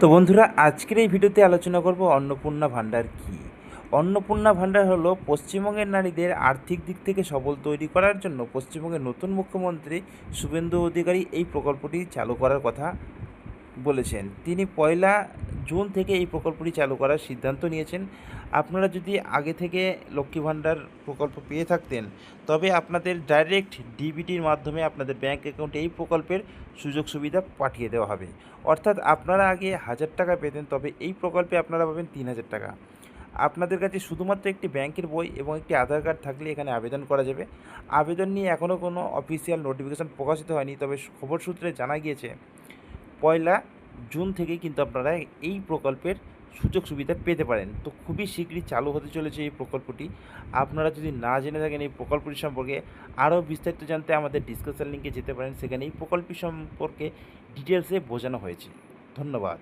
তো বন্ধুরা, আজকের এই ভিডিওতে আলোচনা করব অন্নপূর্ণা ভাণ্ডার কী। অন্নপূর্ণা ভাণ্ডার হলো পশ্চিমবঙ্গের নারীদের আর্থিক দিক থেকে সবল তৈরি করার জন্য পশ্চিমবঙ্গের নতুন মুখ্যমন্ত্রী শুভেন্দু অধিকারী এই প্রকল্পটি চালু করার কথা বলেছেন। তিনি 1 জুন থেকে এই প্রকল্পটি চালু করার সিদ্ধান্ত নিয়েছেন। আপনারা যদি আগে থেকে লক্ষ্মী ভাণ্ডার প্রকল্প পেয়ে থাকতেন, তবে আপনাদের ডাইরেক্ট ডিবিটির মাধ্যমে আপনাদের ব্যাঙ্ক অ্যাকাউন্টে এই প্রকল্পের সুযোগ সুবিধা পাঠিয়ে দেওয়া হবে। অর্থাৎ আপনারা আগে 1000 টাকা পেতেন, তবে এই প্রকল্পে আপনারা পাবেন 3000 টাকা। আপনাদের কাছে শুধুমাত্র একটি ব্যাংকের বই এবং একটি আধার কার্ড থাকলে এখানে আবেদন করা যাবে। আবেদন নিয়ে এখনও কোনো অফিসিয়াল নোটিফিকেশন প্রকাশিত হয়নি, তবে খবর সূত্রে জানা গিয়েছে 1 জুন থেকেই কিন্তু আপনারা এই প্রকল্পের সুযোগ সুবিধা পেতে পারেন। তো খুবই শীঘ্রই চালু হতে চলেছে এই প্রকল্পটি। আপনারা যদি না জেনে থাকেন এই প্রকল্পটি সম্পর্কে, আরও বিস্তারিত জানতে আমাদের ডিসকাশন লিঙ্কে যেতে পারেন। সেখানে এই প্রকল্পটি সম্পর্কে ডিটেলসে বোঝানো হয়েছে। ধন্যবাদ।